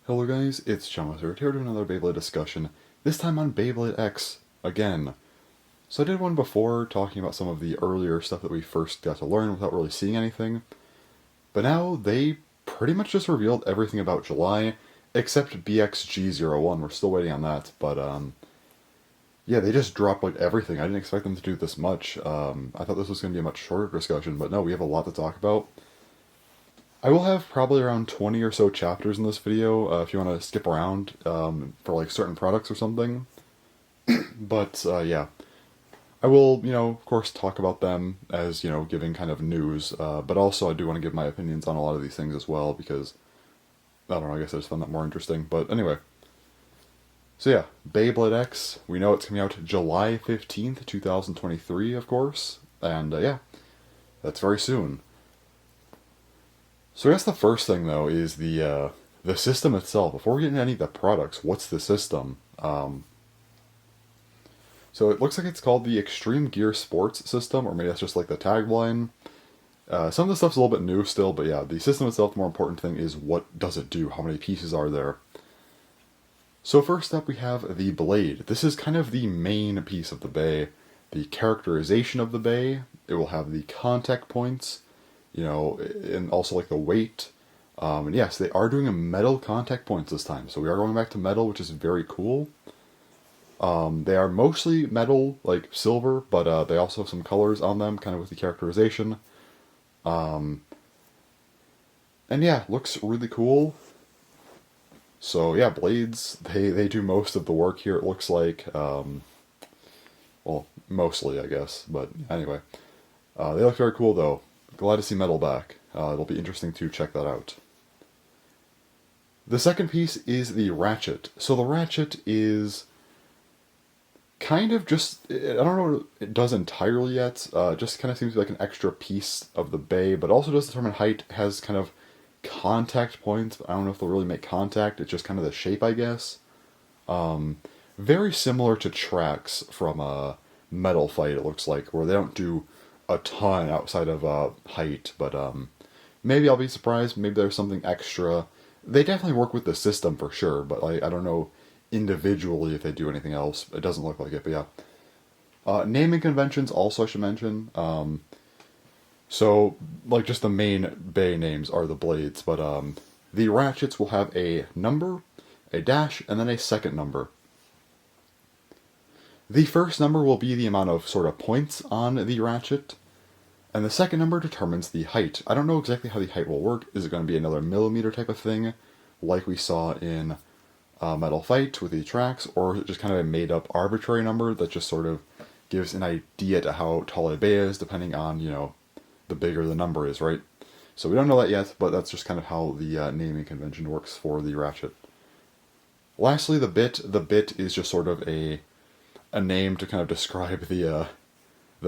Hello guys, it's Dransword here to another Beyblade discussion, this time on Beyblade X again. So I did one before talking about some of the earlier stuff that we first got to learn without really seeing anything, but now they pretty much just revealed everything about July, except BXG01, we're still waiting on that, but yeah, they just dropped like everything. I didn't expect them to do this much. I thought this was going to be a much shorter discussion, but no, we have a lot to talk about. I will have probably around 20 or so chapters in this video, if you want to skip around for like certain products or something. But yeah, I will, of course talk about them as, giving kind of news, but also I do want to give my opinions on a lot of these things as well, because, I don't know, I guess I just found that more interesting. But anyway, so yeah, Beyblade X, we know it's coming out July 15th, 2023, of course, and yeah, that's very soon. So I guess the first thing though is the system itself. Before we get into any of the products, what's the system? So it looks like it's called the Xtreme Gear Sports System, or maybe that's just like the tagline. Some of the stuff's a little bit new still, but yeah, the system itself, the more important thing is what does it do? How many pieces are there? So first up we have the blade. This is kind of the main piece of the bay. The characterization of the bay. It will have the contact points, and also like the weight. And yes, they are doing a metal contact points this time, so we are going back to metal, which is very cool. They are mostly metal, like silver, but they also have some colors on them, kind of with the characterization. And yeah, looks really cool. So yeah, blades, they do most of the work here, it looks like. Well, mostly, I guess, but anyway. They look very cool, though. Glad to see metal back. It'll be interesting to check that out. The second piece is the ratchet. So the ratchet is kind of just, I don't know what it does entirely yet, just kind of seems like an extra piece of the bay, but also does determine height, has kind of contact points. I don't know if they'll really make contact, it's just kind of the shape, I guess. Very similar to tracks from a Metal Fight, it looks like, where they don't do a ton outside of height, but maybe I'll be surprised, maybe there's something extra. They definitely work with the system for sure, but I don't know individually if they do anything else. It doesn't look like it, but yeah. Naming conventions also I should mention. So, like, just the main bay names are the blades, but the ratchets will have a number, a dash, and then a second number. The first number will be the amount of sort of points on the ratchet, and the second number determines the height. I don't know exactly how the height will work. Is it going to be another millimeter type of thing, like we saw in Metal Fight with the tracks, or is it just kind of a made-up arbitrary number that just sort of gives an idea to how tall a bay is, depending on, the bigger the number is, right? So we don't know that yet, but that's just kind of how the naming convention works for the ratchet. Lastly, the bit. The bit is just sort of a name to kind of describe the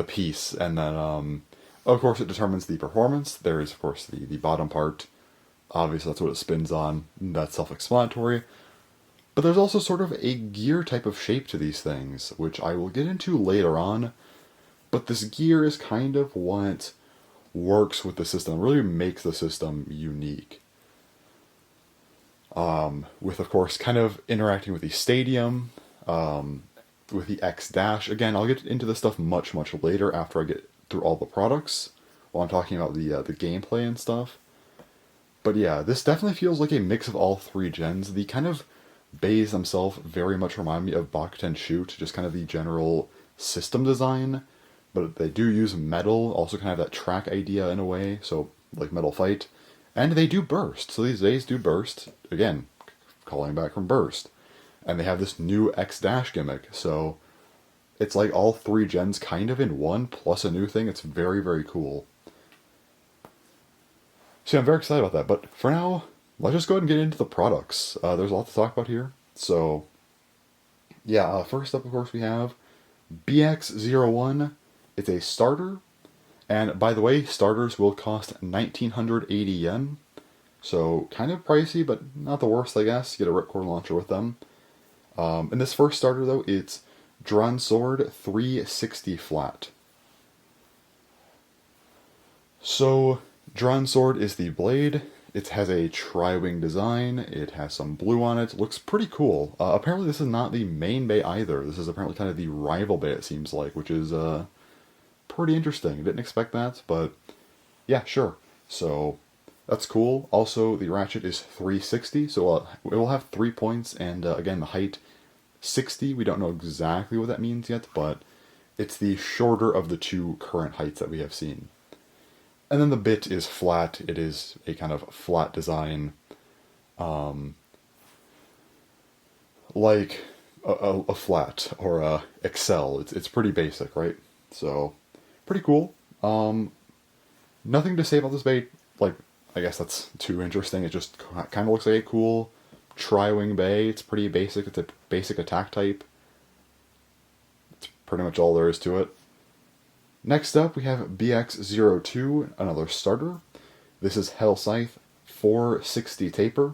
piece, and then of course it determines the performance. There is of course the bottom part. Obviously that's what it spins on. That's self-explanatory. But there's also sort of a gear type of shape to these things, which I will get into later on. But this gear is kind of what works with the system, really makes the system unique. With of course kind of interacting with the stadium, with the X dash. Again, I'll get into this stuff much later after I get through all the products, while I'm talking about the gameplay and stuff. But yeah, this definitely feels like a mix of all three gens. The kind of bays themselves very much remind me of Bakuten Shoot, just kind of the general system design, but they do use metal, also kind of that track idea in a way, so like Metal Fight. And they do burst, so these bays do burst, again, calling back from burst. And they have this new X dash gimmick, so it's like all three gens kind of in one, plus a new thing. It's very cool. So I'm very excited about that, but for now, let's just go ahead and get into the products. There's a lot to talk about here. So, yeah, first up, of course, we have BX01. It's a starter, and by the way, starters will cost 1,980 yen. So, kind of pricey, but not the worst, I guess. You get a ripcord launcher with them. In this first starter, though, it's Dransword 360 flat. So, Dransword is the blade. It has a tri-wing design, it has some blue on it, looks pretty cool. Apparently this is not the main bay either, this is apparently kind of the rival bay it seems like, which is pretty interesting. Didn't expect that, but yeah, sure. So that's cool. Also, the ratchet is 360, so it will have 3 points, and again, the height 60. We don't know exactly what that means yet, but it's the shorter of the two current heights that we have seen. And then the bit is flat. It is a kind of flat design, like a flat or a Excel. It's pretty basic, right? So pretty cool. Nothing to say about this bay. Like, I guess that's too interesting. It just kind of looks like a cool tri-wing bay. It's pretty basic. It's a basic attack type. That's pretty much all there is to it. Next up, we have BX02, another starter. This is Hellsscythe, 460 taper.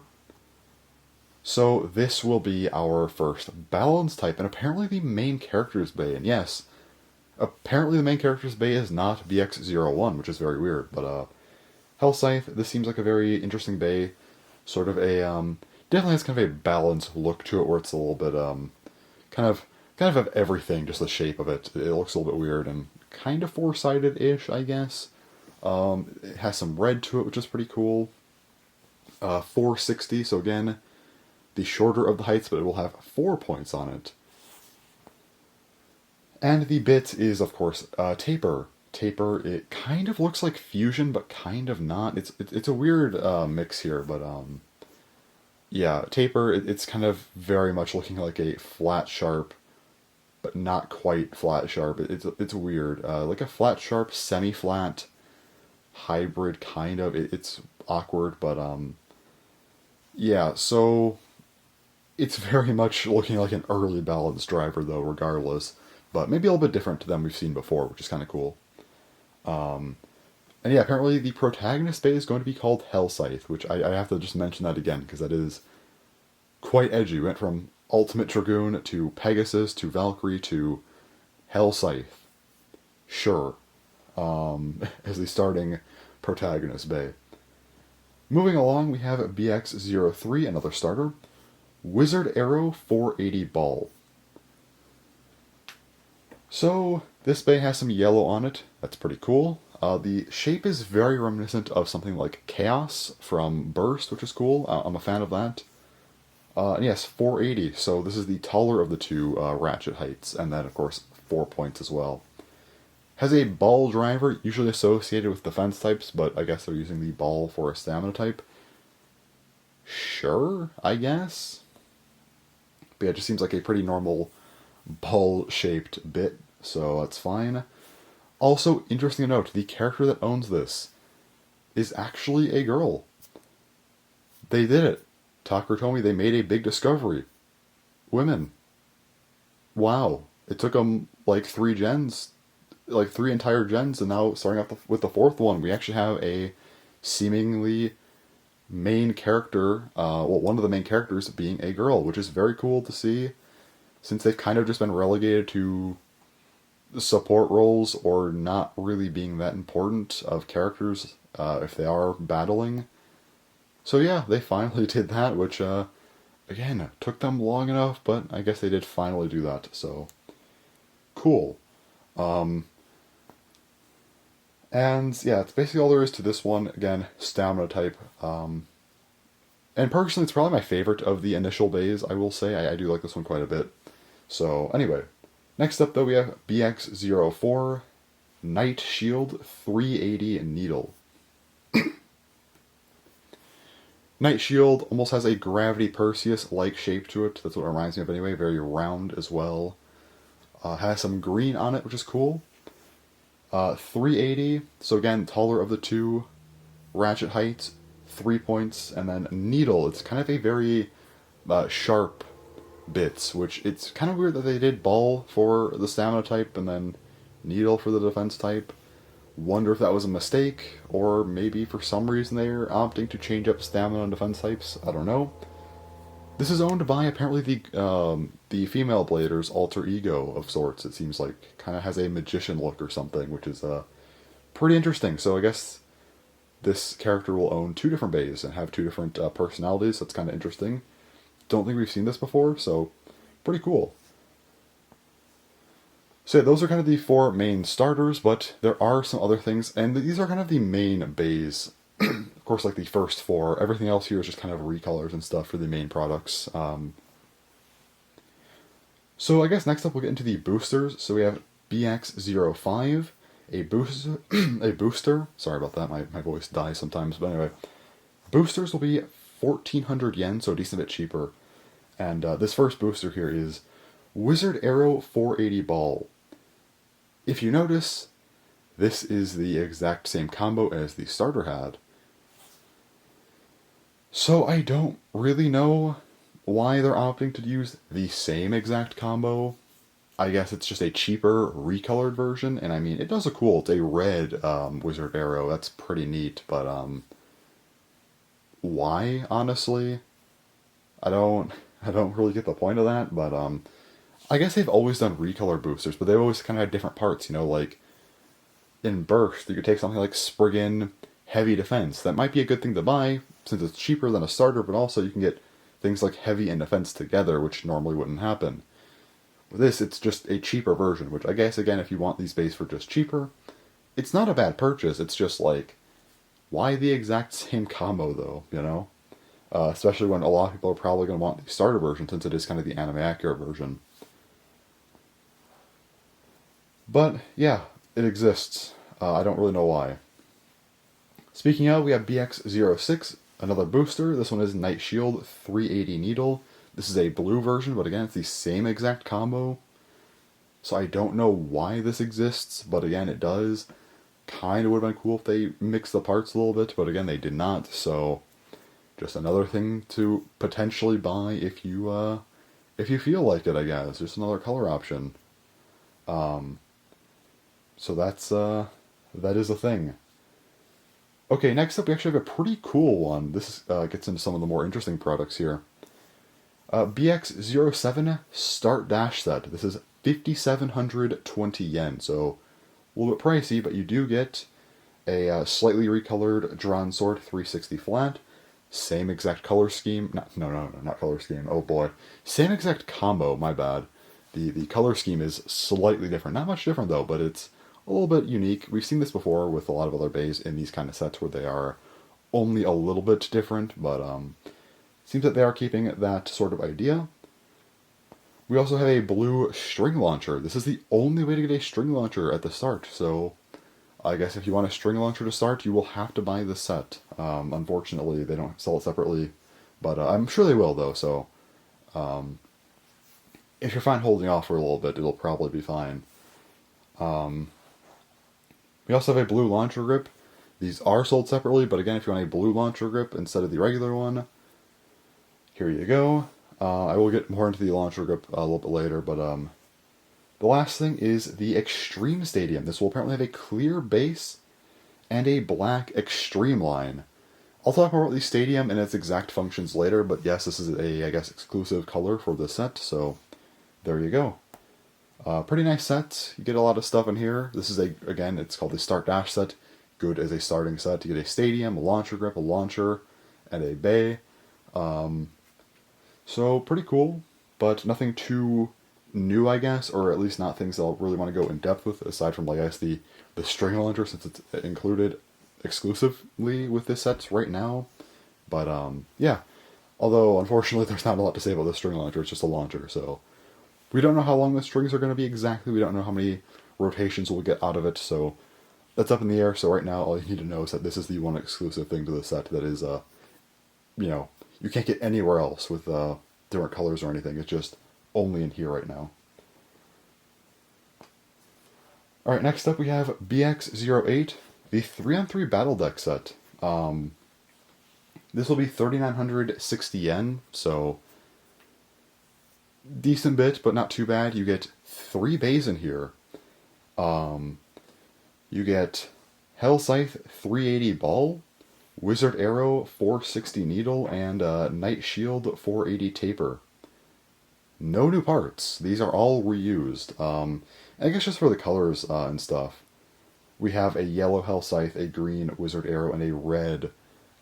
So this will be our first balance type, and apparently the main character's bay. And yes, apparently the main character's bay is not BX01, which is very weird. But Hellsscythe, this seems like a very interesting bay. Sort of a definitely has kind of a balanced look to it, where it's a little bit kind of everything, just the shape of it. It looks a little bit weird and kind of four-sided-ish, I guess. It has some red to it, which is pretty cool. 460, so again, the shorter of the heights, but it will have 4 points on it. And the bit is, of course, taper. Taper, it kind of looks like fusion, but kind of not. It's a weird mix here, but yeah, taper, it's kind of very much looking like a flat sharp, but not quite flat sharp. It's weird. Like a flat sharp, semi-flat hybrid, kind of. It's awkward, but yeah, so it's very much looking like an early balance driver, though, regardless. But maybe a little bit different than we've seen before, which is kind of cool. And yeah, apparently the protagonist bay is going to be called Hellsscythe, which I have to just mention that again, because that is quite edgy. We went from Ultimate Dragoon to Pegasus to Valkyrie to Hellsscythe. Sure. As the starting protagonist bay. Moving along, we have BX03, another starter. Wizardarrow 480 Ball. So, this bay has some yellow on it. That's pretty cool. The shape is very reminiscent of something like Chaos from Burst, which is cool. I'm a fan of that. And yes, 480, so this is the taller of the two ratchet heights, and then, of course, 4 points as well. Has a ball driver, usually associated with defense types, but I guess they're using the ball for a stamina type. Sure, I guess. But yeah, it just seems like a pretty normal ball-shaped bit, so that's fine. Also, interesting to note, the character that owns this is actually a girl. They did it. Tucker told me they made a big discovery. Women. Wow. It took them like 3 gens, like 3 entire gens, and now starting off with the 4th one, we actually have a seemingly main character, well, one of the main characters being a girl, which is very cool to see, since they've kind of just been relegated to support roles or not really being that important of characters if they are battling. So yeah, they finally did that, which, again, took them long enough, but I guess they did finally do that, so cool. And yeah, it's basically all there is to this one. Again, stamina type. And personally, it's probably my favorite of the initial bays, I will say. I do like this one quite a bit. So anyway, next up though we have BX04, Knightshield 380 Needle. Knightshield almost has a Gravity Perseus-like shape to it. That's what it reminds me of anyway. Very round as well. Has some green on it, which is cool. 380, so again, taller of the two. Ratchet height, 3 points. And then Needle, it's kind of a very sharp bits, which it's kind of weird that they did Ball for the stamina type and then Needle for the defense type. Wonder if that was a mistake, or maybe for some reason they're opting to change up stamina and defense types. I don't know. This is owned by apparently the female blader's alter ego of sorts. It seems like kind of has a magician look or something, which is pretty interesting. So I guess this character will own 2 different bays and have 2 different personalities. That's kind of interesting. Don't think we've seen this before, so pretty cool. So yeah, those are kind of the 4 main starters, but there are some other things, and these are kind of the main bays. Of course, like the first 4, everything else here is just kind of recolors and stuff for the main products. So I guess next up we'll get into the boosters. So we have BX05, a booster. Sorry about that, my voice dies sometimes, but anyway. Boosters will be 1,400 yen, so a decent bit cheaper. And this first booster here is Wizardarrow 480 Ball. If you notice, this is the exact same combo as the starter had. So I don't really know why they're opting to use the same exact combo. I guess it's just a cheaper, recolored version, and I mean, it does look cool. It's a red Wizardarrow. That's pretty neat, but why, honestly? I don't really get the point of that, but I guess they've always done recolor boosters, but they've always kind of had different parts, you know, like in Burst, you could take something like Spriggan Heavy Defense. That might be a good thing to buy, since it's cheaper than a starter, but also you can get things like Heavy and Defense together, which normally wouldn't happen. With this, it's just a cheaper version, which I guess, again, if you want these bays for just cheaper, it's not a bad purchase. It's just like, why the exact same combo, though, you know? Especially when a lot of people are probably going to want the starter version, since it is kind of the anime-accurate version. But, yeah, it exists. I don't really know why. Speaking of, we have BX06, another booster. This one is Knightshield 380 Needle. This is a blue version, but again, it's the same exact combo. So I don't know why this exists, but again, it does. Kind of would have been cool if they mixed the parts a little bit, but again, they did not. So just another thing to potentially buy if you feel like it, I guess. Just another color option. So that is a thing. Okay, next up we actually have a pretty cool one. This gets into some of the more interesting products here. BX07 Start Dash Set. This is 5,720 yen, so a little bit pricey, but you do get a slightly recolored Dransword 360 flat. Same exact color scheme. No, not color scheme. Oh boy. Same exact combo, my bad. The color scheme is slightly different. Not much different though, but it's a little bit unique. We've seen this before with a lot of other bays in these kind of sets where they are only a little bit different, but seems that they are keeping that sort of idea. We also have a blue string launcher. This is the only way to get a string launcher at the start, so I guess if you want a string launcher to start, you will have to buy this set. Unfortunately, they don't sell it separately, but I'm sure they will, though, so if you're fine holding off for a little bit, it'll probably be fine. We also have a blue launcher grip. These are sold separately, but again, if you want a blue launcher grip instead of the regular one, here you go. I will get more into the launcher grip a little bit later, but the last thing is the Xtreme Stadium. This will apparently have a clear base and a black Xtreme line. I'll talk more about the Stadium and its exact functions later, but yes, this is a, I guess, exclusive color for the set, so there you go. Pretty nice set. You get a lot of stuff in here. This is again, it's called the Start Dash set. Good as a starting set. You get a Stadium, a launcher grip, a launcher, and a bay. So pretty cool, but nothing too new, I guess, or at least not things I'll really want to go in depth with, aside from, like, I guess, the string launcher, since it's included exclusively with this set right now. But yeah, although unfortunately there's not a lot to say about the string launcher. It's just a launcher, so we don't know how long the strings are going to be exactly. We don't know how many rotations we'll get out of it, so that's up in the air. So right now, all you need to know is that this is the one exclusive thing to the set that is, you know, you can't get anywhere else with different colors or anything. It's just only in here right now. Alright, next up we have BX08, the 3-on-3 Battle Deck set. This will be 3,960 yen, so decent bit, but not too bad. You get 3 bays in here. You get Hellsscythe 380 Ball, Wizardarrow 460 Needle, and Knightshield 480 Taper. No new parts. These are all reused. I guess just for the colors and stuff. we have a yellow Hellsscythe, a green Wizardarrow, and a red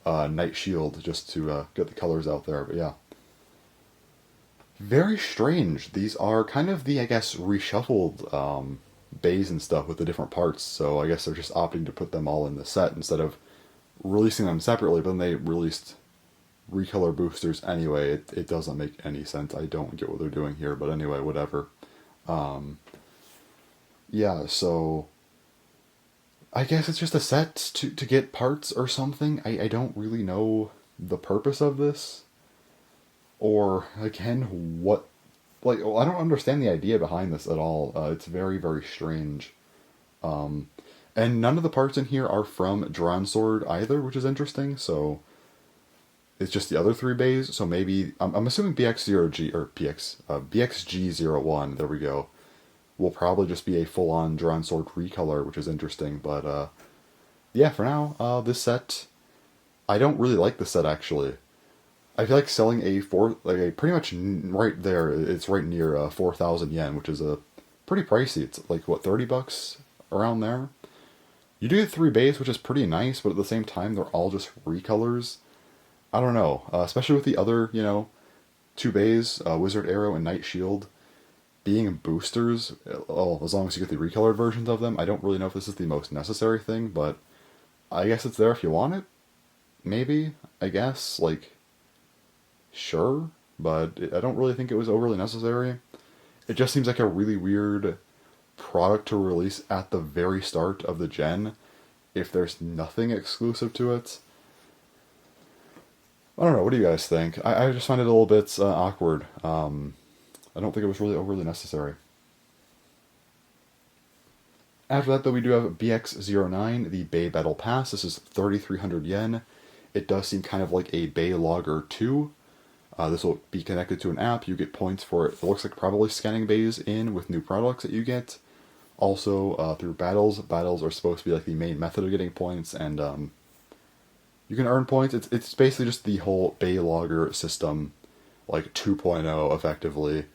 Knightshield, just to get the colors out there. But yeah. Very strange. These are kind of the, I guess, reshuffled bays and stuff with the different parts, so I guess they're just opting to put them all in the set instead of releasing them separately, but then they released recolor boosters anyway. It doesn't make any sense. I don't get what they're doing here, but anyway, whatever. Yeah, so I guess it's just a set to get parts or something. I don't really know the purpose of this. Or, again, what... Like, well, I don't understand the idea behind this at all. It's very, very strange. And none of the parts in here are from Dransword either, which is interesting, so... It's just the other three bays, so maybe... I'm assuming BX0G, or BXG01, there we go, will probably just be a full-on Dransword recolor, which is interesting, but, yeah, for now, this set... I don't really like this set, actually. I feel like selling a pretty much right there, it's right near 4,000 yen, which is a pretty pricey. It's like, what, 30 bucks? Around there? You do get 3 bays, which is pretty nice, but at the same time, they're all just recolors. I don't know, especially with the other, 2 bays, Wizardarrow and Knightshield, being boosters, well, as long as you get the recolored versions of them. I don't really know if this is the most necessary thing, but I guess it's there if you want it. Maybe, I guess, like... Sure, but I don't really think it was overly necessary. It just seems like a really weird product to release at the very start of the gen, if there's nothing exclusive to it. I don't know, what do you guys think? I just find it a little bit awkward. I don't think it was really overly necessary. After that, though, we do have BX09, the Beybattle Pass. This is 3,300 yen. It does seem kind of like a Beylogger 2. This will be connected to an app. You get points for it. It looks like probably scanning bays in with new products that you get. Also, through battles. Battles are supposed to be like the main method of getting points, and you can earn points. It's basically just the whole Beylogger system, like 2.0 effectively.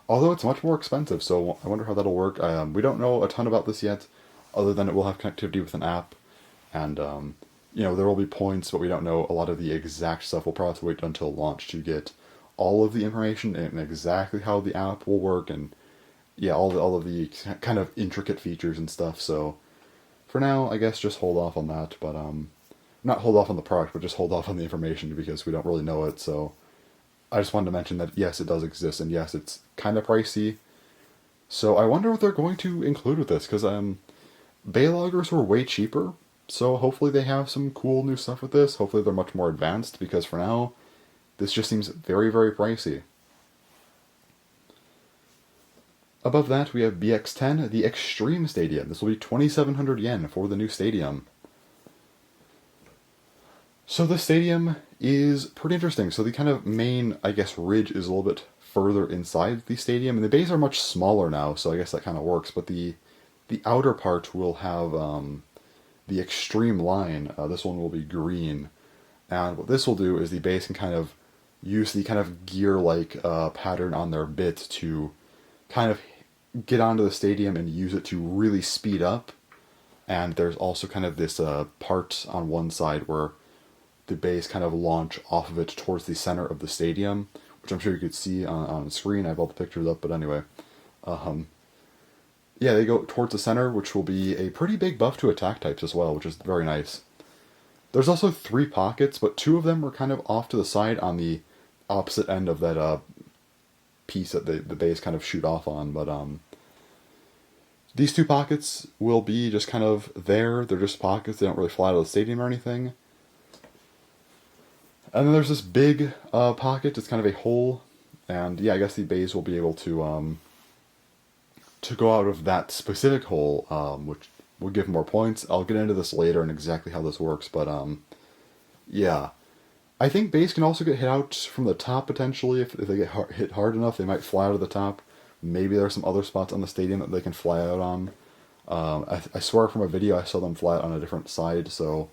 Although it's much more expensive, so I wonder how that'll work. We don't know a ton about this yet, other than it will have connectivity with an app, and there will be points, but we don't know a lot of the exact stuff. We'll probably have to wait until launch to get all of the information and exactly how the app will work, and yeah, all of the kind of intricate features and stuff. So for now, I guess just hold off on that, but not hold off on the product, but just hold off on the information because we don't really know it. So I just wanted to mention that yes, it does exist, and yes, it's kind of pricey. So I wonder what they're going to include with this, because Beyloggers were way cheaper. So hopefully they have some cool new stuff with this. Hopefully they're much more advanced, because for now, this just seems very, very pricey. Above that, we have BX10, the Xtreme Stadium. This will be 2,700 yen for the new stadium. So the stadium is pretty interesting. So the kind of main, I guess, ridge is a little bit further inside the stadium, and the bays are much smaller now, so I guess that kind of works. But the outer part will have the extreme line. This one will be green, and what this will do is the bays can kind of use the kind of gear-like pattern on their bit to kind of get onto the stadium and use it to really speed up. And there's also kind of this part on one side where the bays kind of launch off of it towards the center of the stadium, which I'm sure you could see on the screen. I have all the pictures up, but anyway. Yeah, they go towards the center, which will be a pretty big buff to attack types as well, which is very nice. There's also 3 pockets, but 2 of them are kind of off to the side on the opposite end of that piece that the bays kind of shoot off on. But these 2 pockets will be just kind of there. They're just pockets. They don't really fly out of the stadium or anything. And then there's this big pocket. It's kind of a hole. And yeah, I guess the bays will be able to go out of that specific hole, which will give more points. I'll get into this later and exactly how this works, but yeah. I think bays can also get hit out from the top, potentially. If they get hit hard enough, they might fly out of the top. Maybe there are some other spots on the stadium that they can fly out on. I swear from a video I saw them fly out on a different side, so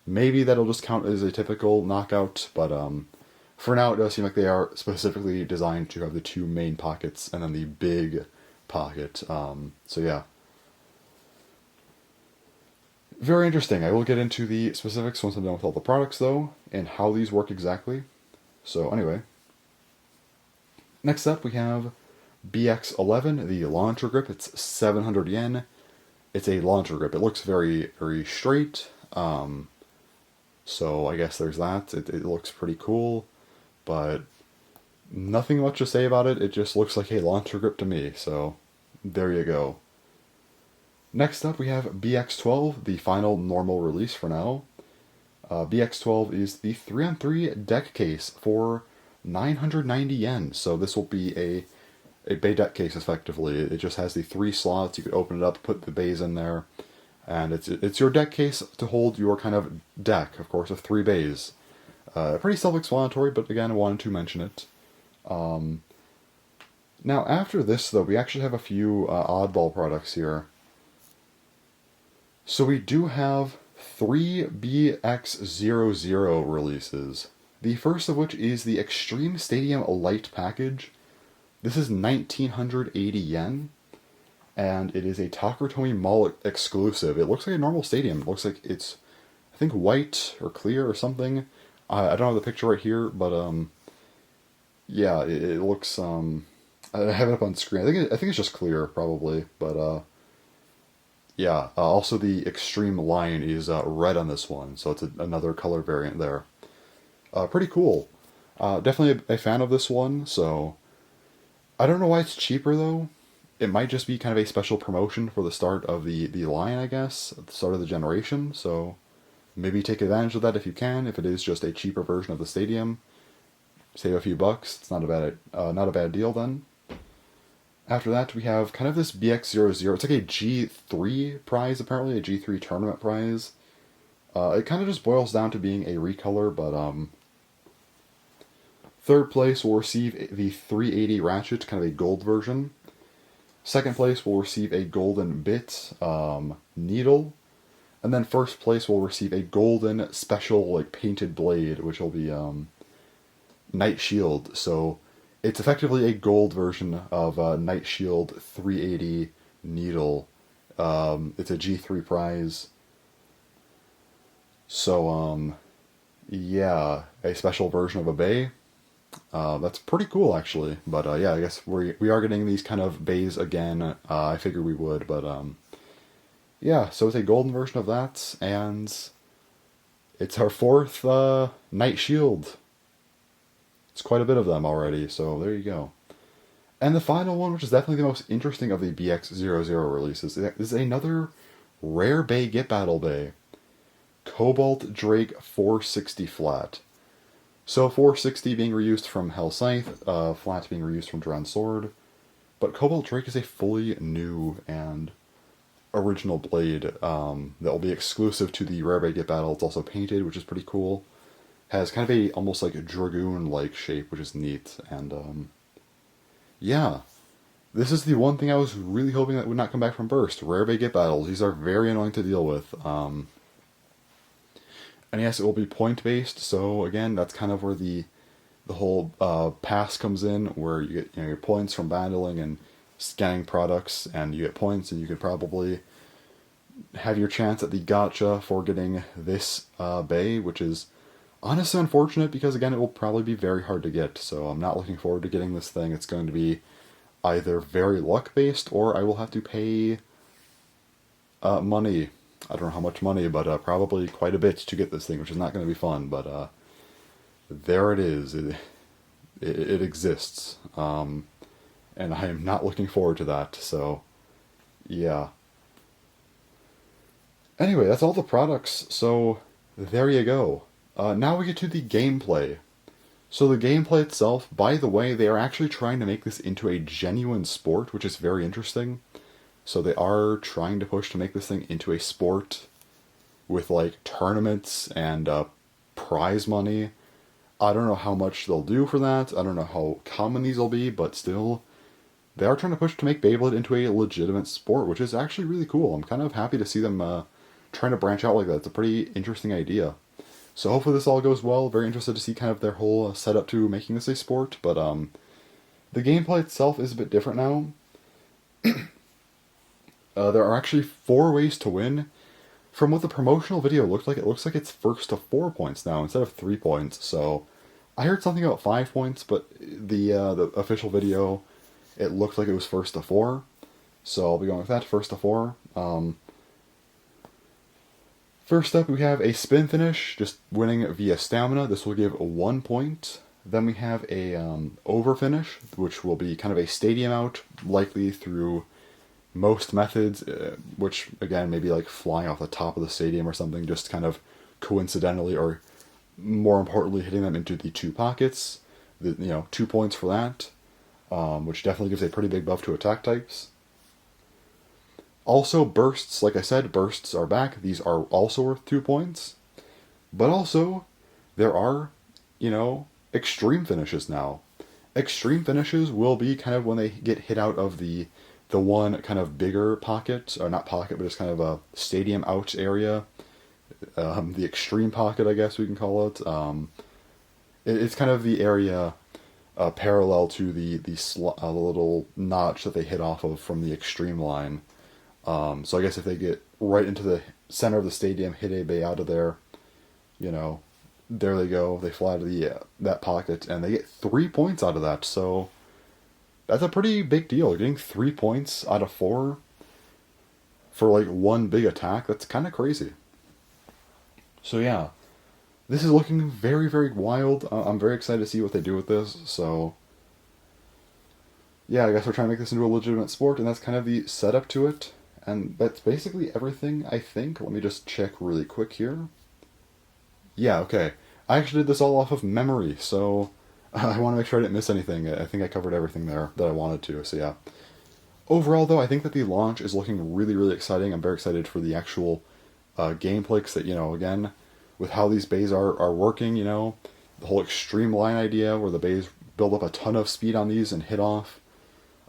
maybe that'll just count as a typical knockout, but for now it does seem like they are specifically designed to have the 2 main pockets and then the big pocket. So yeah. Very interesting. I will get into the specifics once I'm done with all the products, though, and how these work exactly. So, anyway. Next up, we have BX11, the launcher grip. It's 700 yen. It's a launcher grip. It looks very, very straight. So, I guess there's that. It looks pretty cool, but nothing much to say about it. It just looks like a launcher grip to me. So, there you go. Next up, we have BX12, the final normal release for now. BX12 is the 3-on-3 deck case for 990 yen. So this will be a bay deck case, effectively. It just has the 3 slots. You could open it up, put the bays in there, and it's your deck case to hold your kind of deck, of course, of 3 bays. Pretty self-explanatory, but again, I wanted to mention it. Now, after this, though, we actually have a few oddball products here. So we do have 3 BX00 releases. The first of which is the Xtreme Stadium Light Package. This is 1980 yen, and it is a Takatomi Mall exclusive. It looks like a normal stadium. It looks like it's, I think, white or clear or something. I don't have the picture right here, but yeah, it looks. I have it up on screen. I think it's just clear, probably, but yeah. Also, the Xtreme line is red on this one, so it's another color variant there. Pretty cool. Definitely a fan of this one, so I don't know why it's cheaper, though. It might just be kind of a special promotion for the start of the line, I guess, at the start of the generation, so maybe take advantage of that if you can. If it is just a cheaper version of the stadium, save a few bucks. It's not a bad deal then. After that, we have kind of this BX00. It's like a G3 prize, apparently, a G3 tournament prize. It kind of just boils down to being a recolor, but third place will receive the 380 Ratchet, kind of a gold version. Second place will receive a golden bit needle. And then first place will receive a golden special like painted blade, which will be Knightshield. So it's effectively a gold version of Knightshield 380 needle. It's a G3 prize. So yeah, a special version of a bay. That's pretty cool, actually. But yeah, I guess we are getting these kind of bays again. I figured we would, but yeah. So it's a golden version of that, and it's our fourth Knightshield. It's quite a bit of them already. So there you go. And the final one, which is definitely the most interesting of the BX00 releases, is another rare bay Beybattle bay. Cobaltdrake 460 flat. So 460 being reused from Hellsscythe, flat being reused from Dransword, but Cobaltdrake is a fully new and original blade that will be exclusive to the Rare Beybattle. It's also painted, which is pretty cool. Has kind of a almost like a dragoon-like shape, which is neat, and yeah. This is the one thing I was really hoping that would not come back from Burst. Rare Beybattles. These are very annoying to deal with. And yes, it will be point-based, so again, that's kind of where the whole pass comes in, where you get your points from battling and scanning products, and you get points, and you could probably have your chance at the gacha for getting this bay, which is honestly unfortunate, because again, it will probably be very hard to get, so I'm not looking forward to getting this thing. It's going to be either very luck-based, or I will have to pay money. I don't know how much money, but probably quite a bit to get this thing, which is not going to be fun, but there it is. It exists, and I am not looking forward to that, so yeah. Anyway, that's all the products, so there you go. Now we get to the gameplay. So the gameplay itself, by the way, they are actually trying to make this into a genuine sport, which is very interesting. So they are trying to push to make this thing into a sport with like tournaments and prize money. I don't know how much they'll do for that. I don't know how common these will be, but still, they are trying to push to make Beyblade into a legitimate sport, which is actually really cool. I'm kind of happy to see them trying to branch out like that. It's a pretty interesting idea. So hopefully this all goes well. Very interested to see kind of their whole setup to making this a sport, but the gameplay itself is a bit different now. There are actually 4 ways to win. from what the promotional video looked like, it looks like it's first to 4 points now instead of 3 points. So I heard something about 5 points, but the official video, it looked like it was first to 4. So I'll be going with that, first to 4. First up, we have a spin finish, just winning via stamina. This will give 1 point. Then we have a over finish, which will be kind of a stadium out, likely through most methods, which again, maybe like flying off the top of the stadium or something, just kind of coincidentally, or more importantly, hitting them into the 2 pockets. 2 points for that, which definitely gives a pretty big buff to attack types. Also, bursts, like I said, bursts are back. These are also worth 2 points. But also, there are, extreme finishes now. Extreme finishes will be kind of when they get hit out of the one kind of bigger pocket, or not pocket, but it's kind of a stadium out area. The extreme pocket, I guess we can call it. It's kind of the area parallel to the little notch that they hit off of from the extreme line. So I guess if they get right into the center of the stadium, hit a bay out of there, there they go. They fly to that pocket, and they get 3 points out of that. So that's a pretty big deal. Getting 3 points out of 4 for like one big attack, that's kind of crazy. So yeah, this is looking very, very wild. I'm very excited to see what they do with this. So yeah, I guess we're trying to make this into a legitimate sport, and that's kind of the setup to it. And that's basically everything, I think. Let me just check really quick here. Yeah, okay. I actually did this all off of memory, so I want to make sure I didn't miss anything. I think I covered everything there that I wanted to, so yeah. Overall, though, I think that the launch is looking really, really exciting. I'm very excited for the actual gameplay, because, again, with how these bays are working, the whole extreme line idea, where the bays build up a ton of speed on these and hit off.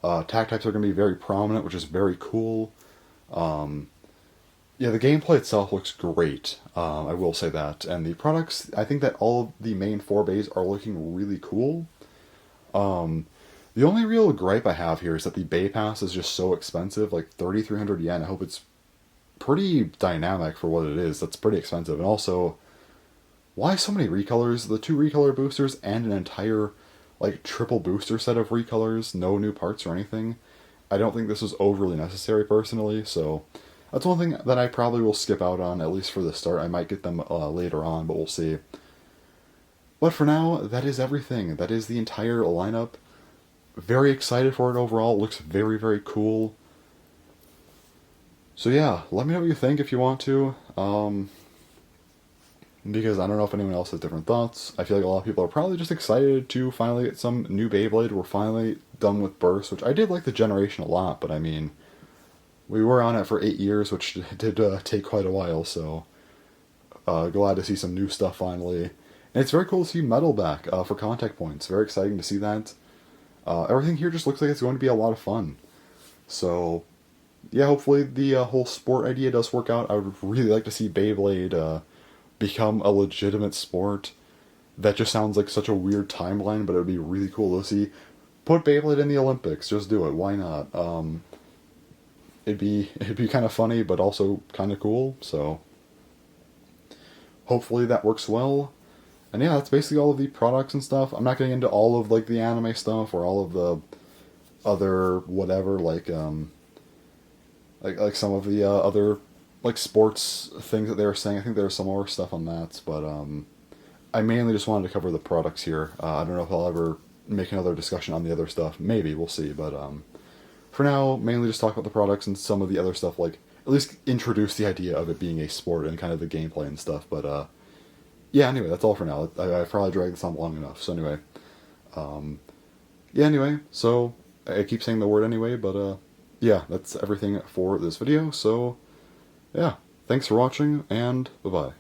Attack types are going to be very prominent, which is very cool. Yeah, the gameplay itself looks great, I will say that. And the products, I think that all of the main 4 bays are looking really cool. The only real gripe I have here is that the Bay Pass is just so expensive, like 3,300 yen. I hope it's pretty dynamic for what it is. That's pretty expensive. And also, why so many recolors? The 2 recolor boosters and an entire, triple booster set of recolors, no new parts or anything. I don't think this is overly necessary personally, so that's one thing that I probably will skip out on, at least for the start. I might get them later on, but we'll see. But for now, that is everything. That is the entire lineup. Very excited for it overall. It looks very, very cool. So yeah, let me know what you think if you want to. Because I don't know if anyone else has different thoughts. I feel like a lot of people are probably just excited to finally get some new Beyblade. We're finally done with Burst, which I did like the generation a lot, but I mean, we were on it for 8 years, which did take quite a while, so glad to see some new stuff finally. And it's very cool to see Metal back for contact points. Very exciting to see that. Everything here just looks like it's going to be a lot of fun. So yeah, hopefully the whole sport idea does work out. I would really like to see Beyblade become a legitimate sport. That just sounds like such a weird timeline, but it would be really cool to see. Put Beyblade in the Olympics, just do it, why not? It'd be kind of funny, but also kind of cool, so hopefully that works well. And yeah, that's basically all of the products and stuff. I'm not getting into all of the anime stuff or all of the other whatever, like some of the other sports things that they were saying. I think there was some more stuff on that, but I mainly just wanted to cover the products here. I don't know if I'll ever make another discussion on the other stuff. Maybe, we'll see, but for now, mainly just talk about the products and some of the other stuff, at least introduce the idea of it being a sport and kind of the gameplay and stuff, but yeah, anyway, that's all for now. I probably dragged this on long enough, so anyway. Yeah, anyway, so I keep saying the word anyway, but yeah, that's everything for this video, so yeah, thanks for watching, and bye-bye.